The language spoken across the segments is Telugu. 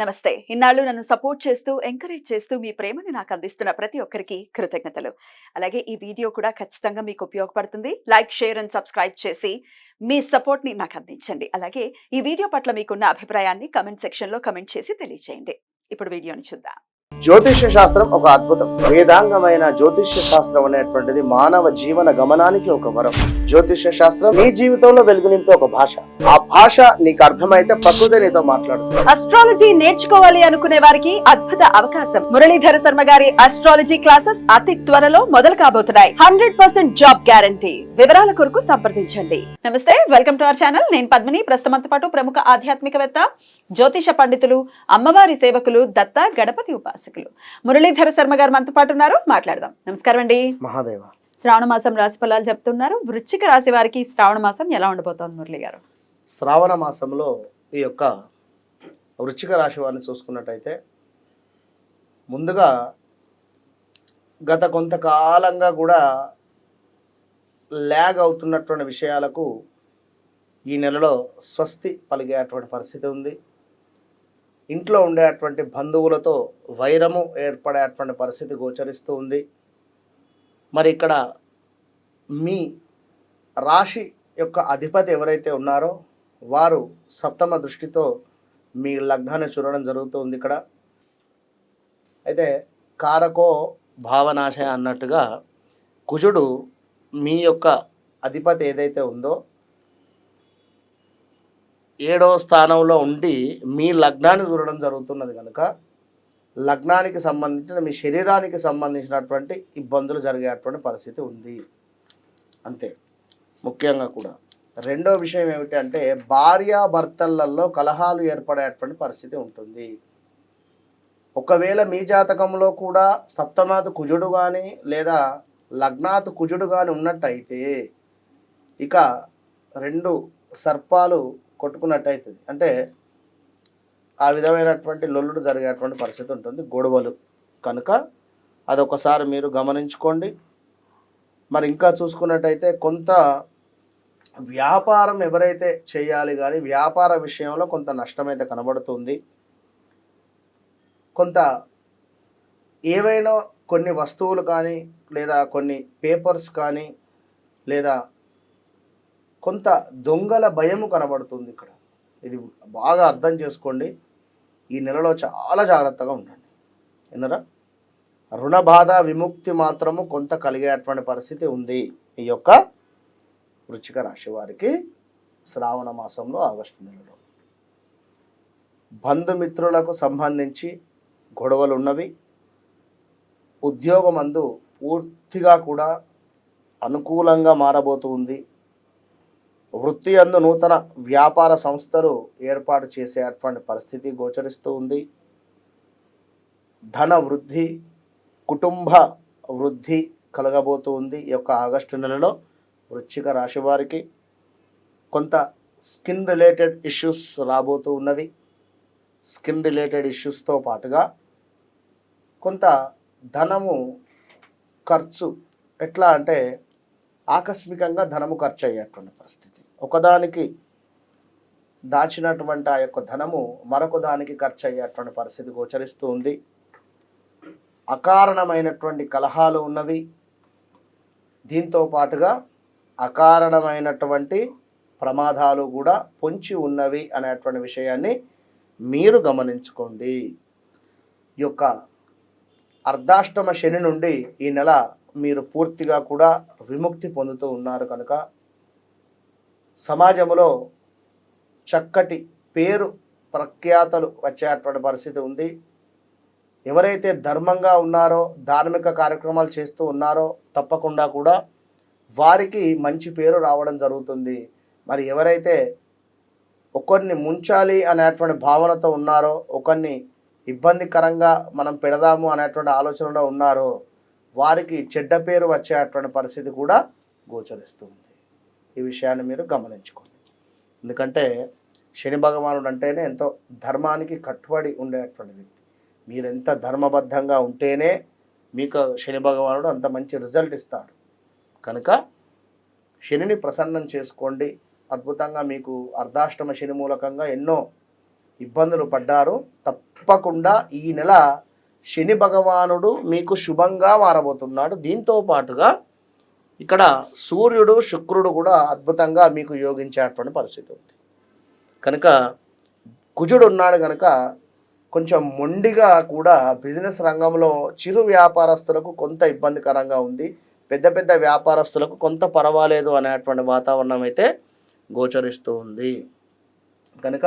నమస్తే. ఇన్నాళ్ళు నన్ను సపోర్ట్ చేస్తూ, ఎంకరేజ్ చేస్తూ మీ ప్రేమని నాకు అందిస్తున్న ప్రతి ఒక్కరికి కృతజ్ఞతలు. అలాగే ఈ వీడియో కూడా ఖచ్చితంగా మీకు ఉపయోగపడుతుంది. లైక్, షేర్ అండ్ సబ్స్క్రైబ్ చేసి మీ సపోర్ట్‌ని నాకు అందించండి. అలాగే ఈ వీడియో పట్ల మీకున్న అభిప్రాయాన్ని కామెంట్ సెక్షన్‌లో కామెంట్ చేసి తెలియజేయండి. ఇప్పుడు వీడియోని చూద్దాం. జ్యోతిష్య శాస్త్రం ఒక అద్భుతం. వేదాంగమైన జ్యోతిష్య శాస్త్రం అనేటువంటిది మానవ జీవన గమనానికి ఒక వరం. జ్యోతిష్య శాస్త్రం నీ జీవితంలో వెలుగునింపే ఒక భాష. ఆ భాష నీకు అర్థమైతే ప్రకృతి నీతో మాట్లాడుతుంది. అస్ట్రాలజీ నేర్చుకోవాలి అనుకునే వారికి అద్భుత అవకాశం. మురళీధర శర్మ గారి అస్ట్రాలజీ క్లాసెస్ అతి త్వరలో మొదలు కాబోతున్నాయి. 100% జాబ్ గ్యారంటీ. వివరాల కొరకు సంప్రదించండి. నమస్తే, వెల్కమ్ టు అవర్ ఛానల్. నేను పద్మిని. ప్రస్తుతంతో పాటు ప్రముఖ ఆధ్యాత్మికవేత్త, జ్యోతిష పండితులు, అమ్మవారి సేవకులు, దత్త గణపతి ఉపాసకులు మురళీధర శర్మ గారు మనతో పాటు ఉన్నారు. మాట్లాడదాం. నమస్కారం అండి. మహాదేవ. శ్రావణ మాసం రాశి ఫలాలు చెప్తున్నారు. వృశ్చిక రాశి వారికి శ్రావణ మాసం ఎలా ఉండబోతోంది మురళి గారు? శ్రావణ మాసంలో ఈ యొక్క వృశ్చిక రాశి వారిని చూసుకున్నట్టయితే, ముందుగా గత కొంతకాలంగా కూడా ల్యాగ్ అవుతున్నటువంటి విషయాలకు ఈ నెలలో స్వస్తి పలిగేటువంటి పరిస్థితి ఉంది. ఇంట్లో ఉండేటువంటి బంధువులతో వైరము ఏర్పడేటువంటి పరిస్థితి గోచరిస్తూ ఉంది. మరి ఇక్కడ మీ రాశి యొక్క అధిపతి ఎవరైతే ఉన్నారో వారు సప్తమ దృష్టితో మీ లగ్నాన్ని చూడడం జరుగుతుంది. ఇక్కడ అయితే కారకో భావనాశ అన్నట్టుగా కుజుడు మీ యొక్క అధిపతి ఏదైతే ఉందో 7వ స్థానంలో ఉండి మీ లగ్నాన్ని చూడడం జరుగుతున్నది కనుక లగ్నానికి సంబంధించిన మీ శరీరానికి సంబంధించినటువంటి ఇబ్బందులు జరిగేటువంటి పరిస్థితి ఉంది. అంతే. ముఖ్యంగా కూడా రెండో విషయం ఏమిటి అంటే, భార్యాభర్తలలో కలహాలు ఏర్పడేటువంటి పరిస్థితి ఉంటుంది. ఒకవేళ మీ జాతకంలో కూడా సప్తమాతు కుజుడు కానీ లేదా లగ్నాతు కుజుడు కానీ ఉన్నట్టయితే ఇక 2 సర్పాలు కొట్టుకున్నట్టయితుంది. అంటే ఆ విధమైనటువంటి లొల్లుడు జరిగేటువంటి పరిస్థితి ఉంటుంది, గొడవలు. కనుక అదొకసారి మీరు గమనించుకోండి. మరి ఇంకా చూసుకున్నట్టయితే కొంత వ్యాపారం ఎవరైతే చేయాలి కానీ వ్యాపార విషయంలో కొంత నష్టమైతే కనబడుతుంది. కొంత ఏవైనా కొన్ని వస్తువులు కానీ లేదా కొన్ని పేపర్స్ కానీ లేదా కొంత దొంగల భయము కనబడుతుంది ఇక్కడ. ఇది బాగా అర్థం చేసుకోండి. ఈ నెలలో చాలా జాగ్రత్తగా ఉండండి. విన్నరా? రుణ బాధ విముక్తి మాత్రము కొంత కలిగేటువంటి పరిస్థితి ఉంది ఈ యొక్క వృశ్చిక రాశి వారికి శ్రావణ మాసంలో, ఆగస్టు నెలలో. బంధుమిత్రులకు సంబంధించి గొడవలు ఉన్నవి. ఉద్యోగం అందు పూర్తిగా కూడా అనుకూలంగా మారబోతూ ఉంది. వృత్తి అందు నూతన వ్యాపార సంస్థలు ఏర్పాటు చేసేటువంటి పరిస్థితి గోచరిస్తూ ఉంది. ధన వృద్ధి, కుటుంబ వృద్ధి కలగబోతూ ఉంది ఈ యొక్క ఆగస్టు నెలలో వృశ్చిక రాశి వారికి. కొంత స్కిన్ రిలేటెడ్ ఇష్యూస్ రాబోతూ ఉన్నవి. స్కిన్ రిలేటెడ్ ఇష్యూస్తో పాటుగా కొంత ధనము ఖర్చు, ఎట్లా అంటే ఆకస్మికంగా ధనము ఖర్చు అయ్యేటువంటి పరిస్థితి. ఒకదానికి దాచినటువంటి ఆ యొక్క ధనము మరొక దానికి ఖర్చు అయ్యేటువంటి పరిస్థితి గోచరిస్తూ ఉంది. అకారణమైనటువంటి కలహాలు ఉన్నవి. దీంతో పాటుగా అకారణమైనటువంటి ప్రమాదాలు కూడా పొంచి ఉన్నవి అనేటువంటి విషయాన్ని మీరు గమనించుకోండి. ఈ యొక్క అర్ధాష్టమ శని నుండి ఈ నెల మీరు పూర్తిగా కూడా విముక్తి పొందుతూ ఉన్నారు కనుక సమాజంలో చక్కటి పేరు ప్రఖ్యాతలు వచ్చేటువంటి పరిస్థితి ఉంది. ఎవరైతే ధర్మంగా ఉన్నారో, ధార్మిక కార్యక్రమాలు చేస్తూ ఉన్నారో తప్పకుండా కూడా వారికి మంచి పేరు రావడం జరుగుతుంది. మరి ఎవరైతే ఒకరిని ముంచాలి అనేటువంటి భావనతో ఉన్నారో, ఒకరిని ఇబ్బందికరంగా మనం పెడదాము అనేటువంటి ఆలోచనలో ఉన్నారో వారికి చెడ్డ పేరు వచ్చేటువంటి పరిస్థితి కూడా గోచరిస్తుంది. ఈ విషయాన్ని మీరు గమనించుకోండి. ఎందుకంటే శని భగవానుడు అంటేనే ఎంతో ధర్మానికి కట్టుబడి ఉండేటువంటి వ్యక్తి. మీరు ఎంత ధర్మబద్ధంగా ఉంటేనే మీకు శని భగవానుడు అంత మంచి రిజల్ట్ ఇస్తాడు. కనుక శనిని ప్రసన్నం చేసుకోండి. అద్భుతంగా మీకు అర్ధాష్టమ శని మూలకంగా ఎన్నో ఇబ్బందులు పడ్డారు. తప్పకుండా ఈ నెల శని భగవానుడు మీకు శుభంగా మారబోతున్నాడు. దీంతో పాటుగా ఇక్కడ సూర్యుడు శుక్రుడు కూడా అద్భుతంగా మీకు యోగించేటువంటి పరిస్థితి ఉంది. కనుక కుజుడు ఉన్నాడు కనుక కొంచెం మొండిగా కూడా బిజినెస్ రంగంలో చిరు వ్యాపారస్తులకు కొంత ఇబ్బందికరంగా ఉంది. పెద్ద పెద్ద వ్యాపారస్తులకు కొంత పర్వాలేదు అనేటువంటి వాతావరణం అయితే గోచరిస్తూ ఉంది. కనుక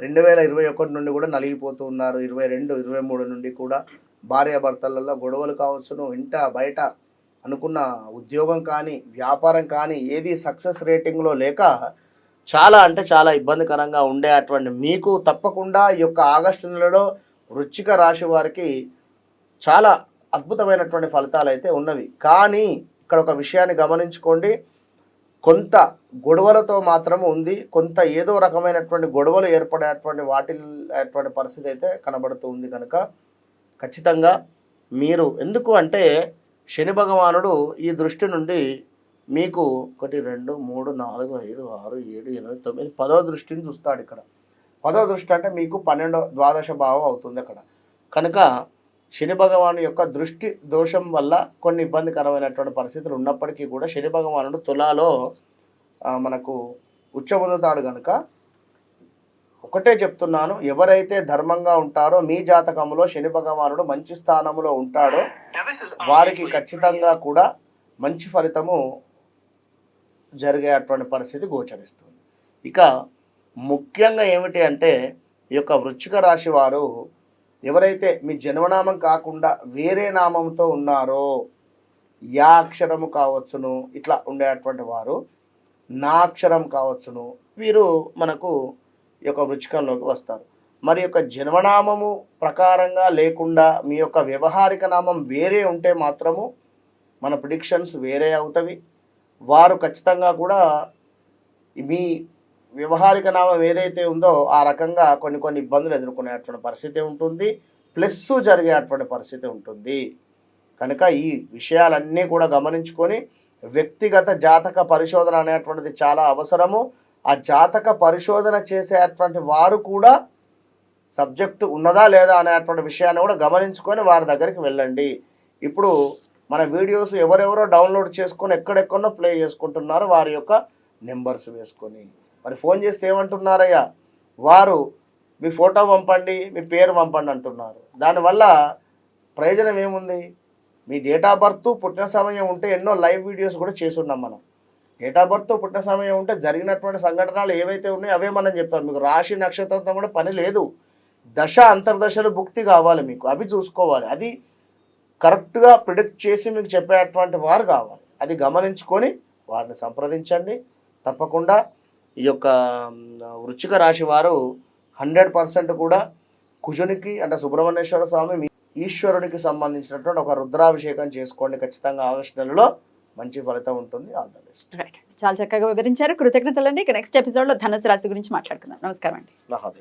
2021 నుండి కూడా నలిగిపోతూ ఉన్నారు. 22, 23 నుండి కూడా భార్యాభర్తలలో గొడవలు కావచ్చును. ఇంట బయట అనుకున్న ఉద్యోగం కానీ వ్యాపారం కానీ ఏది సక్సెస్ రేటింగ్లో లేక చాలా అంటే చాలా ఇబ్బందికరంగా ఉండే అటువంటి మీకు తప్పకుండా ఈ యొక్క ఆగస్టు నెలలో వృశ్చిక రాశి వారికి చాలా అద్భుతమైనటువంటి ఫలితాలు అయితే ఉన్నవి. కానీ ఇక్కడ ఒక విషయాన్ని గమనించుకోండి, కొంత గొడవలతో మాత్రము ఉంది. కొంత ఏదో రకమైనటువంటి గొడవలు ఏర్పడేటువంటి వాటిల్టువంటి పరిస్థితి అయితే కనబడుతూ ఉంది. కనుక ఖచ్చితంగా మీరు ఎందుకు అంటే శని భగవానుడు ఈ దృష్టి నుండి మీకు 1, 2, 3, 4, 5, 6, 7, 8, 9, 10వ దృష్టిని చూస్తాడు. ఇక్కడ 10వ దృష్టి అంటే మీకు 12వ ద్వాదశ భావం అవుతుంది అక్కడ. కనుక శని భగవాను యొక్క దృష్టి దోషం వల్ల కొన్ని ఇబ్బందికరమైనటువంటి పరిస్థితులు ఉన్నప్పటికీ కూడా శని భగవానుడు తులాలో మనకు ఉచ్చబొందుతాడు. కనుక ఒకటే చెప్తున్నాను, ఎవరైతే ధర్మంగా ఉంటారో మీ జాతకంలో శని భగవానుడు మంచి స్థానంలో ఉంటాడో వారికి ఖచ్చితంగా కూడా మంచి ఫలితము జరిగేటువంటి పరిస్థితి గోచరిస్తుంది. ఇక ముఖ్యంగా ఏమిటి అంటే ఈ యొక్క వృశ్చిక రాశి వారు ఎవరైతే మీ జన్మనామం కాకుండా వేరే నామంతో ఉన్నారో, యా అక్షరము కావచ్చును ఇట్లా ఉండేటువంటి వారు, నా అక్షరం కావచ్చును, వీరు మనకు ఈ యొక్క వృశ్చికంలోకి వస్తారు. మరి యొక్క జన్మనామము ప్రకారంగా లేకుండా మీ యొక్క వ్యవహారిక నామం వేరే ఉంటే మాత్రము మన ప్రిడిక్షన్స్ వేరే అవుతవి. వారు ఖచ్చితంగా కూడా మీ వ్యవహారిక నామం ఏదైతే ఉందో ఆ రకంగా కొన్ని ఇబ్బందులు ఎదుర్కొనేటువంటి పరిస్థితి ఉంటుంది, ప్లస్ జరిగేటువంటి పరిస్థితి ఉంటుంది. కనుక ఈ విషయాలన్నీ కూడా గమనించుకొని వ్యక్తిగత జాతక పరిశోధన అనేటువంటిది చాలా అవసరము. ఆ జాతక పరిశోధన చేసేటువంటి వారు కూడా సబ్జెక్టు ఉన్నదా లేదా అనేటువంటి విషయాన్ని కూడా గమనించుకొని వారి దగ్గరికి వెళ్ళండి. ఇప్పుడు మన వీడియోస్ ఎవరెవరో డౌన్లోడ్ చేసుకొని ఎక్కడెక్కడో ప్లే చేసుకుంటున్నారు వారి యొక్క నెంబర్స్ వేసుకొని. మరి ఫోన్ చేస్తే ఏమంటున్నారయ్యా, వారు మీ ఫోటో పంపండి, మీ పేరు పంపండి అంటున్నారు. దానివల్ల ప్రయోజనం ఏముంది? మీ డేట్ ఆఫ్ బర్త్, పుట్టిన సమయం ఉంటే ఎన్నో లైవ్ వీడియోస్ కూడా చేసున్నాం మనం. డేట్ ఆఫ్ బర్త్, పుట్టిన సమయం ఉంటే జరిగినటువంటి సంఘటనలు ఏవైతే ఉన్నాయో అవే మనం చెప్తాం. మీకు రాశి నక్షత్రంతో కూడా పని లేదు. దశ అంతర్దశలు భుక్తి కావాలి మీకు, అవి చూసుకోవాలి. అది కరెక్ట్గా ప్రిడిక్ట్ చేసి మీకు చెప్పేటువంటి వారు కావాలి. అది గమనించుకొని వారిని సంప్రదించండి. తప్పకుండా ఈ యొక్క వృశ్చిక రాశి వారు 100% కూడా కుజునికి అంటే సుబ్రహ్మణ్యేశ్వర స్వామి ఈశ్వరునికి సంబంధించినటువంటి ఒక రుద్రాభిషేకం చేసుకోండి. ఖచ్చితంగా ఆగస్టు నెలలో మంచి ఫలితం ఉంటుంది. All the best. చాలా చక్కగా వివరించారు. కృతజ్ఞతలండి. ఇక నెక్స్ట్ ఎపిసోడ్లో ధనుసు రాశి గురించి మాట్లాడుకుందాం. నమస్కారం అండి. మహాదేవ్.